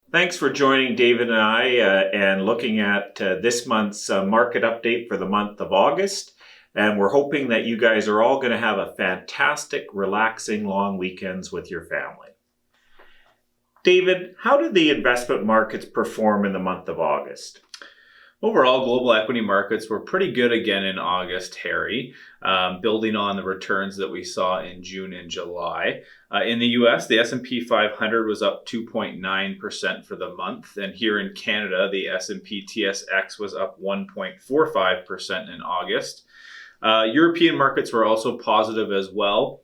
Thanks for joining David and I and looking at this month's market update for the month of August. And we're hoping that you guys are all going to have a fantastic, relaxing, long weekends with your family. David, how did the investment markets perform in the month of August? Overall, global equity markets were pretty good again in August, Harry, building on the returns that we saw in June and July. In the US, the S&P 500 was up 2.9% for the month, and here in Canada, the S&P TSX was up 1.45% in August. European markets were also positive as well.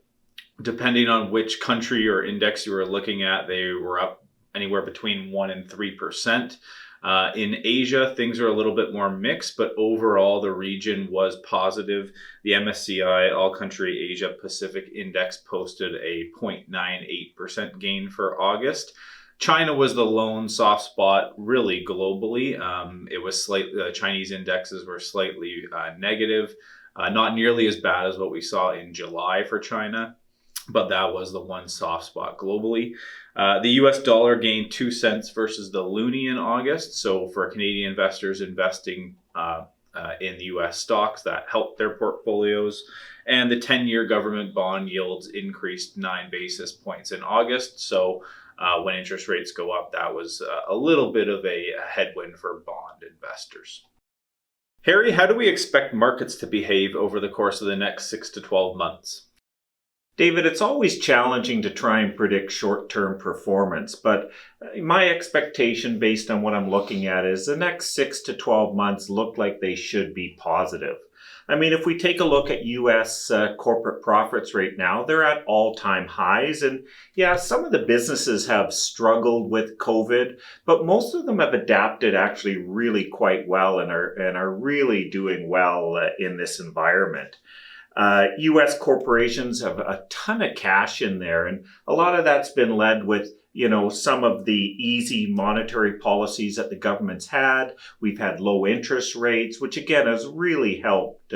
Depending on which country or index you were looking at, they were up anywhere between 1 and 3%. In Asia, things are a little bit more mixed, but overall, the region was positive. The MSCI All Country Asia Pacific Index posted a 0.98% gain for August. China was the lone soft spot, really globally. It was the Chinese indexes were slightly negative, not nearly as bad as what we saw in July for China, but that was the one soft spot globally. The US dollar gained 2 cents versus the loonie in August. So for Canadian investors investing in the US stocks, that helped their portfolios. And the 10-year government bond yields increased 9 basis points in August. So when interest rates go up, that was a little bit of a headwind for bond investors. Harry, how do we expect markets to behave over the course of the next 6 to 12 months? David, it's always challenging to try and predict short-term performance, but my expectation based on what I'm looking at is the next 6 to 12 months look like they should be positive. I mean, if we take a look at US corporate profits right now, they're at all-time highs. And yeah, some of the businesses have struggled with COVID, but most of them have adapted actually really quite well and are really doing well in this environment. U.S. corporations have a ton of cash in there, and a lot of that's been led with, some of the easy monetary policies that the government's had. We've had low interest rates, which again has really helped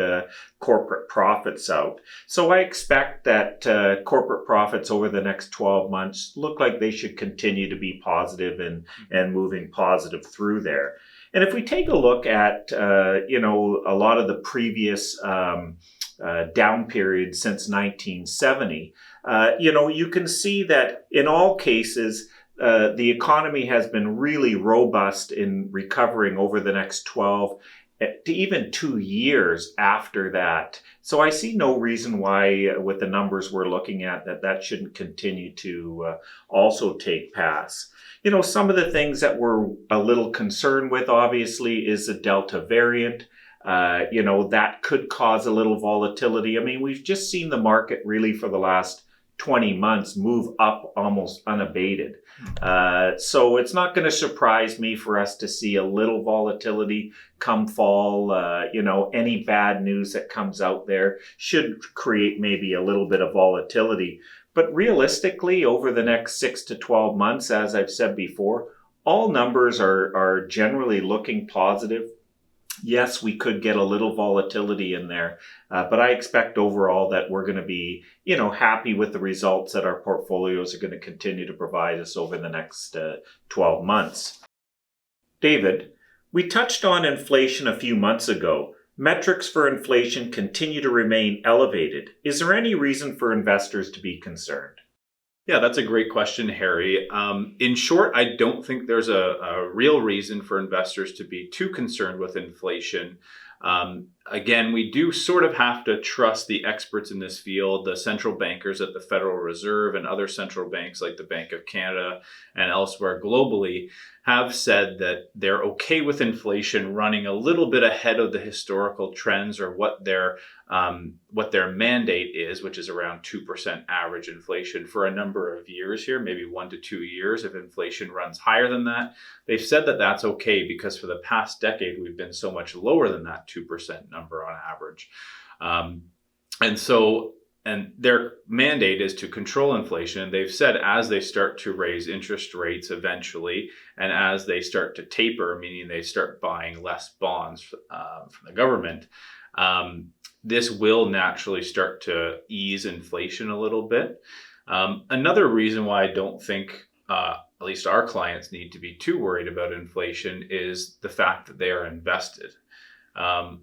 corporate profits out. So I expect that corporate profits over the next 12 months look like they should continue to be positive and moving positive through there. And if we take a look at, a lot of the previous down period since 1970, you can see that in all cases, the economy has been really robust in recovering over the next 12 to even 2 years after that. So I see no reason why, with the numbers we're looking at, that shouldn't continue to also take pass. Some of the things that we're a little concerned with, obviously, is the Delta variant. That could cause a little volatility. I mean, we've just seen the market really for the last 20 months move up almost unabated. So it's not going to surprise me for us to see a little volatility come fall. Any bad news that comes out there should create maybe a little bit of volatility. But realistically, over the next 6 to 12 months, as I've said before, all numbers are generally looking positive. Yes, we could get a little volatility in there, but I expect overall that we're going to be, happy with the results that our portfolios are going to continue to provide us over the next 12 months. David, we touched on inflation a few months ago. Metrics for inflation continue to remain elevated. Is there any reason for investors to be concerned? Yeah, that's a great question, Harry. In short, I don't think there's a real reason for investors to be too concerned with inflation. Again, we do sort of have to trust the experts in this field, the central bankers at the Federal Reserve and other central banks like the Bank of Canada and elsewhere globally have said that they're okay with inflation running a little bit ahead of the historical trends or what their mandate is, which is around 2% average inflation for a number of years here, maybe 1 to 2 years. If inflation runs higher than that, they've said that that's okay because for the past decade, we've been so much lower than that 2% number on average. And their mandate is to control inflation. And they've said as they start to raise interest rates eventually, and as they start to taper, meaning they start buying less bonds from the government, this will naturally start to ease inflation a little bit. Another reason why I don't think at least our clients need to be too worried about inflation is the fact that they are invested.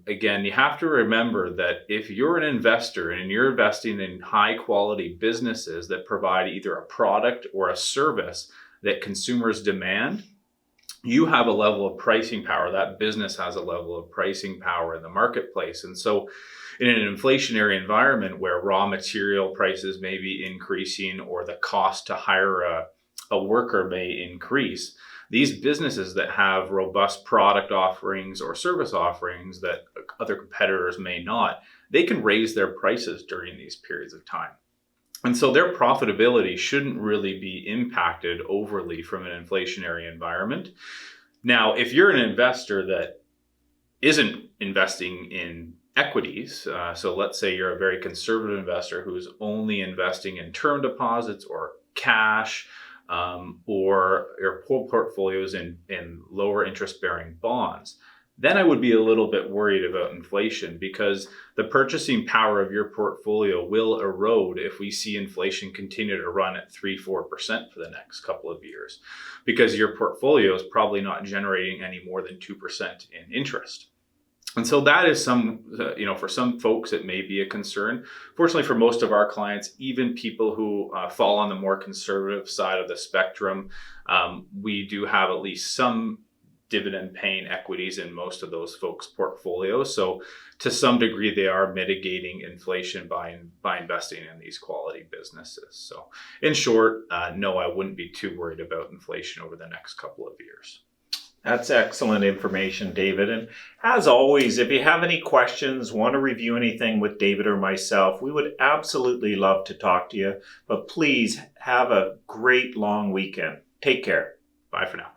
Again, you have to remember that if you're an investor and you're investing in high quality businesses that provide either a product or a service that consumers demand, you have a level of pricing power. That business has a level of pricing power in the marketplace. And so in an inflationary environment where raw material prices may be increasing or the cost to hire a worker may increase, these businesses that have robust product offerings or service offerings that other competitors may not, they can raise their prices during these periods of time. And so their profitability shouldn't really be impacted overly from an inflationary environment. Now, if you're an investor that isn't investing in equities, so let's say you're a very conservative investor who's only investing in term deposits or cash, or your whole portfolios in lower interest bearing bonds, then I would be a little bit worried about inflation, because the purchasing power of your portfolio will erode if we see inflation continue to run at 3-4% for the next couple of years, because your portfolio is probably not generating any more than 2% in interest. And so that is for some folks, it may be a concern. Fortunately, for most of our clients, even people who fall on the more conservative side of the spectrum, we do have at least some dividend paying equities in most of those folks' portfolios. So to some degree, they are mitigating inflation by investing in these quality businesses. So in short, no, I wouldn't be too worried about inflation over the next couple of years. That's excellent information, David. And as always, if you have any questions, want to review anything with David or myself, we would absolutely love to talk to you. But please have a great long weekend. Take care. Bye for now.